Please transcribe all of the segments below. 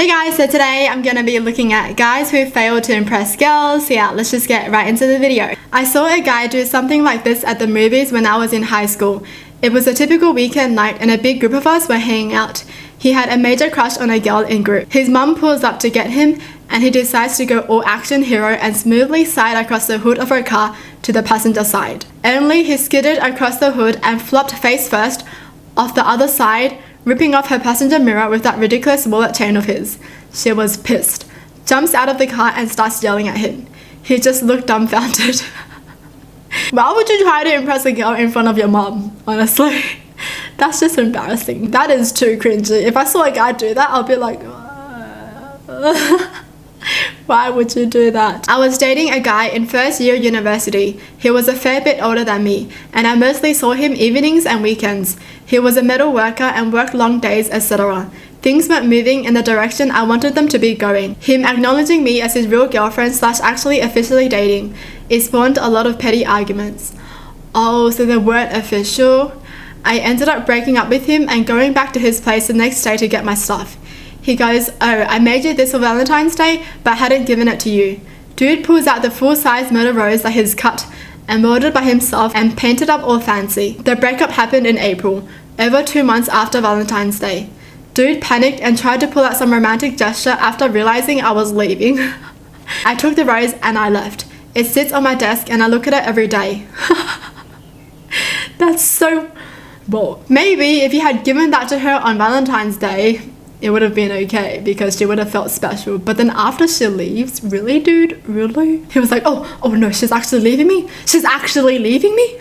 Hey guys, so today I'm going to be looking at guys who failed to impress girls. Yeah, let's just get right into the video. I saw a guy do something like this at the movies when I was in high school. It was a typical weekend night and a big group of us were hanging out. He had a major crush on a girl in group. His mum pulls up to get him and he decides to go all action hero and smoothly slide across the hood of her car to the passenger side. Only he skidded across the hood and flopped face first off the other side, ripping off her passenger mirror with that ridiculous mullet chain of his. She was pissed, jumps out of the car and starts yelling at him. He just looked dumbfounded. Why would you try to impress a girl in front of your mom, honestly? That's just embarrassing. That is too cringy. If I saw a guy do that, I'll be like, why would you do that? I was dating a guy in first year university. He was a fair bit older than me, and I mostly saw him evenings and weekends. He was a metal worker and worked long days, etc. Things weren't moving in the direction I wanted them to be going. Him acknowledging me as his real girlfriend / actually officially dating, it spawned a lot of petty arguments. Oh, so they weren't official? I ended up breaking up with him and going back to his place the next day to get my stuff. He goes, "Oh, I made you this for Valentine's Day, but hadn't given it to you." Dude pulls out the full-size murder rose that he's cut and molded by himself and painted up all fancy. The breakup happened in April, over 2 months after Valentine's Day. Dude panicked and tried to pull out some romantic gesture after realizing I was leaving. I took the rose and I left. It sits on my desk and I look at it every day. That's so... Well, maybe if you had given that to her on Valentine's Day, it would have been okay because she would have felt special. But then after she leaves, really, dude? Really? He was like, oh no, she's actually leaving me? She's actually leaving me?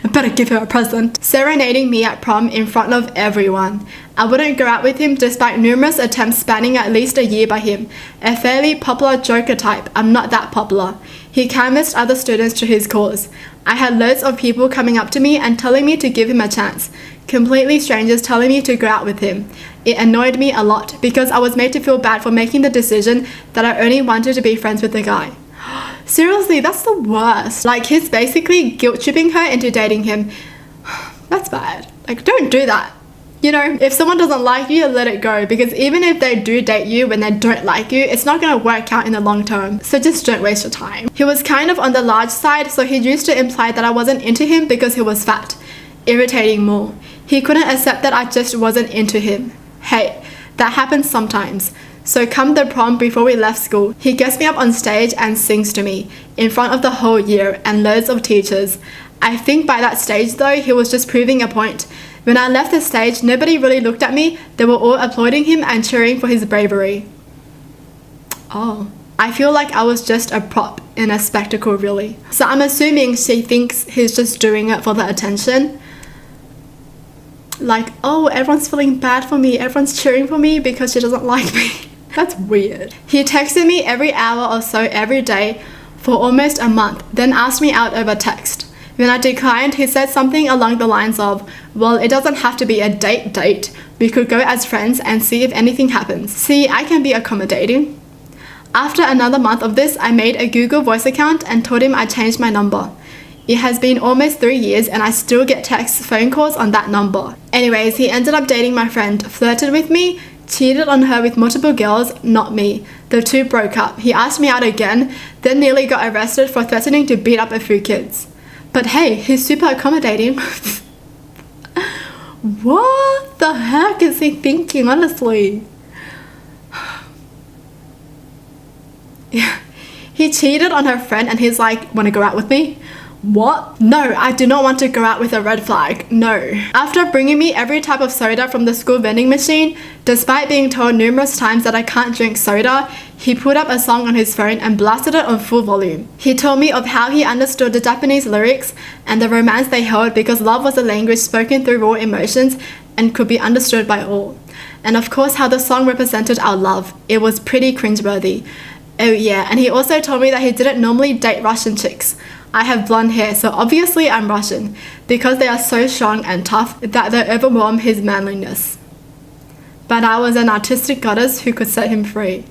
I better give her a present. Serenading me at prom in front of everyone. I wouldn't go out with him despite numerous attempts spanning at least a year by him. A fairly popular joker type. I'm not that popular. He canvassed other students to his cause. I had loads of people coming up to me and telling me to give him a chance. Completely strangers telling me to go out with him. It annoyed me a lot because I was made to feel bad for making the decision that I only wanted to be friends with the guy. Seriously, that's the worst. Like, he's basically guilt-tripping her into dating him. That's bad. Like, don't do that. You know, if someone doesn't like you, let it go, because even if they do date you when they don't like you, it's not going to work out in the long term. So just don't waste your time. He was kind of on the large side, so he used to imply that I wasn't into him because he was fat. Irritating more. He couldn't accept that I just wasn't into him. Hey, that happens sometimes. So come the prom before we left school, he gets me up on stage and sings to me in front of the whole year and loads of teachers. I think by that stage though, he was just proving a point. When I left the stage, nobody really looked at me. They were all applauding him and cheering for his bravery. Oh, I feel like I was just a prop in a spectacle, really. So I'm assuming she thinks he's just doing it for the attention. Like, oh, everyone's feeling bad for me. Everyone's cheering for me because she doesn't like me. That's weird. He texted me every hour or so every day for almost a month, then asked me out over text. When I declined, he said something along the lines of, well, it doesn't have to be a date. We could go as friends and see if anything happens. See, I can be accommodating. After another month of this, I made a Google Voice account and told him I changed my number. It has been almost 3 years and I still get texts, phone calls on that number. Anyways, he ended up dating my friend, flirted with me, cheated on her with multiple girls, not me. The two broke up. He asked me out again, then nearly got arrested for threatening to beat up a few kids. But hey, he's super accommodating. What the heck is he thinking, honestly? Yeah. He cheated on her friend and he's like, wanna go out with me? What? No, I do not want to go out with a red flag. No. After bringing me every type of soda from the school vending machine, despite being told numerous times that I can't drink soda, he put up a song on his phone and blasted it on full volume. He told me of how he understood the Japanese lyrics and the romance they held because love was a language spoken through raw emotions and could be understood by all. And of course how the song represented our love. It was pretty cringeworthy. Oh yeah, and he also told me that he didn't normally date Russian chicks. I have blonde hair, so obviously I'm Russian, because they are so strong and tough that they overwhelm his manliness. But I was an artistic goddess who could set him free.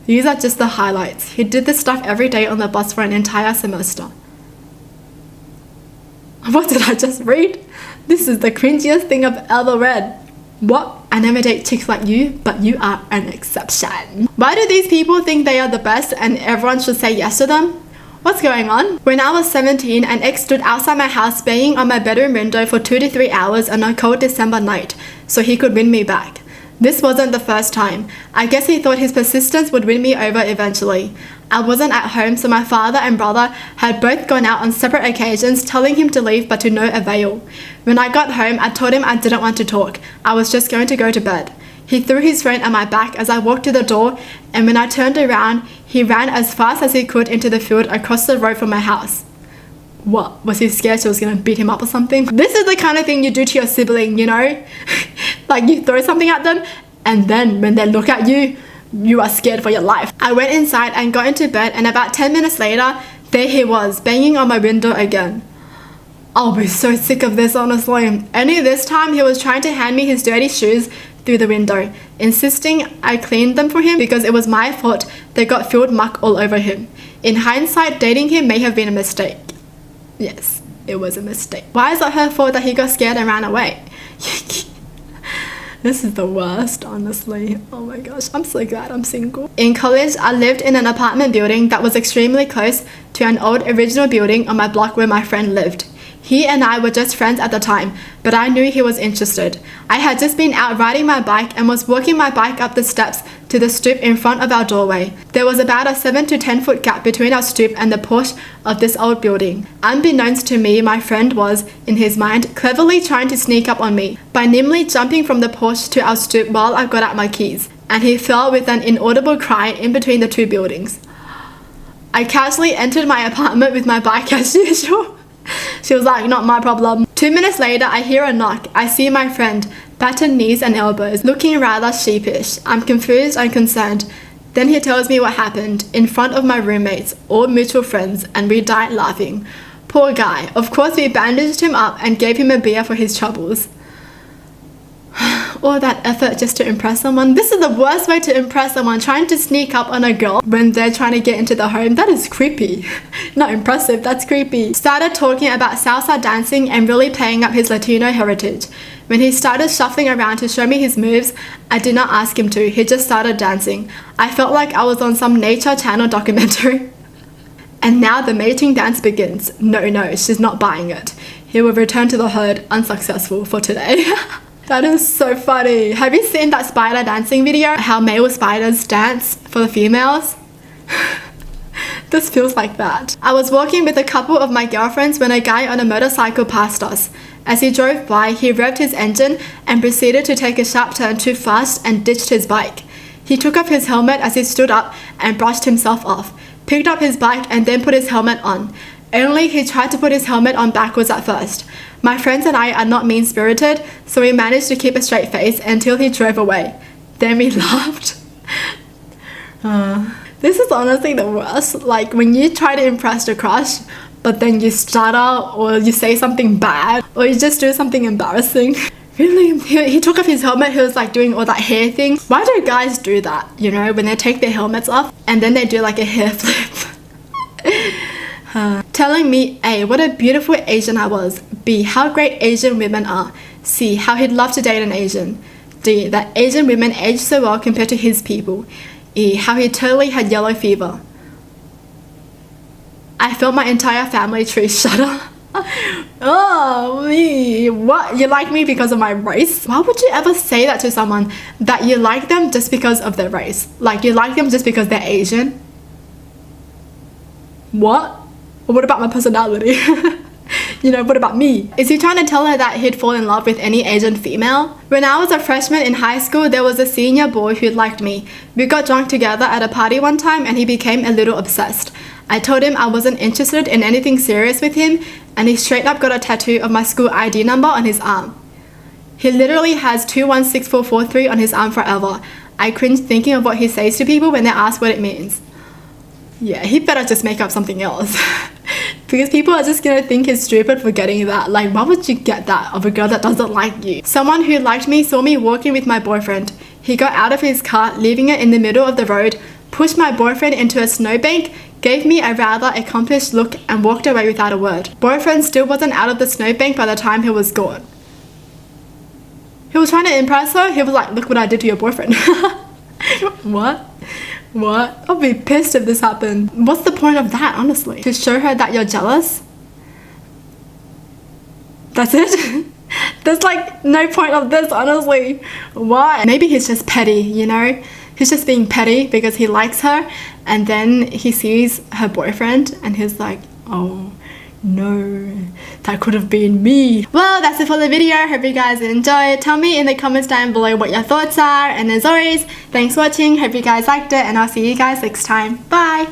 These are just the highlights. He did this stuff every day on the bus for an entire semester. What did I just read? This is the cringiest thing I've ever read. What? I never date chicks like you, but you are an exception. Why do these people think they are the best and everyone should say yes to them? What's going on? When I was 17, an ex stood outside my house banging on my bedroom window for 2 to 3 hours on a cold December night so he could win me back. This wasn't the first time. I guess he thought his persistence would win me over eventually. I wasn't at home, so my father and brother had both gone out on separate occasions, telling him to leave but to no avail. When I got home, I told him I didn't want to talk. I was just going to go to bed. He threw his phone at my back as I walked to the door, and when I turned around, he ran as fast as he could into the field across the road from my house. What? Was he scared she was going to beat him up or something? This is the kind of thing you do to your sibling, you know? Like you throw something at them, and then when they look at you, you are scared for your life. I went inside and got into bed, and about 10 minutes later, there he was, banging on my window again. I'll be so sick of this, honestly. Only this time, he was trying to hand me his dirty shoes through the window, insisting I cleaned them for him because it was my fault they got field muck all over him. In hindsight, dating him may have been a mistake. Yes, it was a mistake. Why is it her fault that he got scared and ran away? This is the worst, honestly. Oh my gosh, I'm so glad I'm single. In college, I lived in an apartment building that was extremely close to an old original building on my block where my friend lived. He and I were just friends at the time, but I knew he was interested. I had just been out riding my bike and was walking my bike up the steps to the stoop in front of our doorway. There was about a 7 to 10 foot gap between our stoop and the porch of this old building. Unbeknownst to me, my friend was, in his mind, cleverly trying to sneak up on me by nimbly jumping from the porch to our stoop while I got out my keys, and he fell with an inaudible cry in between the two buildings. I casually entered my apartment with my bike as usual. She was like, not my problem. 2 minutes later, I hear a knock. I see my friend, battered knees and elbows, looking rather sheepish. I'm confused and concerned. Then he tells me what happened in front of my roommates, all mutual friends, and we died laughing. Poor guy. Of course, we bandaged him up and gave him a beer for his troubles. All that effort just to impress someone. This is the worst way to impress someone, trying to sneak up on a girl when they're trying to get into the home. That is creepy. Not impressive, that's creepy. Started talking about salsa dancing and really playing up his Latino heritage. When he started shuffling around to show me his moves, I did not ask him to. He just started dancing. I felt like I was on some Nature Channel documentary. And now the mating dance begins. No, she's not buying it. He will return to the herd, unsuccessful for today. That is so funny. Have you seen that spider dancing video? How male spiders dance for the females? This feels like that. I was walking with a couple of my girlfriends when a guy on a motorcycle passed us. As he drove by, he revved his engine and proceeded to take a sharp turn too fast and ditched his bike. He took off his helmet as he stood up and brushed himself off, picked up his bike and then put his helmet on. Only he tried to put his helmet on backwards at first. My friends and I are not mean-spirited, so we managed to keep a straight face until he drove away. Then we laughed. This is honestly the worst. Like when you try to impress your crush, but then you stutter or you say something bad or you just do something embarrassing. Really? He took off his helmet, he was like doing all that hair thing. Why do guys do that, you know, when they take their helmets off and then they do like a hair flip? Telling me A, what a beautiful Asian I was. B, how great Asian women are. C, how he'd love to date an Asian. D, that Asian women age so well compared to his people. E, how he totally had yellow fever. I felt my entire family tree shudder. Oh, me. What? You like me because of my race? Why would you ever say that to someone, that you like them just because of their race? Like you like them just because they're Asian? What? What about my personality? You know, what about me? Is he trying to tell her that he'd fall in love with any Asian female? When I was a freshman in high school, there was a senior boy who liked me. We got drunk together at a party one time and he became a little obsessed. I told him I wasn't interested in anything serious with him, and he straight up got a tattoo of my school ID number on his arm. He literally has 216443 on his arm forever. I cringe thinking of what he says to people when they ask what it means. Yeah, he better just make up something else. Because people are just gonna think he's stupid for getting that. Like, why would you get that of a girl that doesn't like you? Someone who liked me saw me walking with my boyfriend. He got out of his car, leaving it in the middle of the road, pushed my boyfriend into a snowbank, gave me a rather accomplished look and walked away without a word. Boyfriend still wasn't out of the snowbank by the time he was gone. He was trying to impress her. He was like, look what I did to your boyfriend. What? I'll be pissed if this happened. What's the point of that, honestly? To show her that you're jealous? That's it? There's like no point of this, honestly. Why? Maybe he's just petty, you know? He's just being petty because he likes her, and then he sees her boyfriend and he's like, oh no, that could have been me. Well, that's it for the video. Hope you guys enjoyed. Tell me in the comments down below what your thoughts are, and as always, thanks for watching. Hope you guys liked it, and I'll see you guys next time. Bye.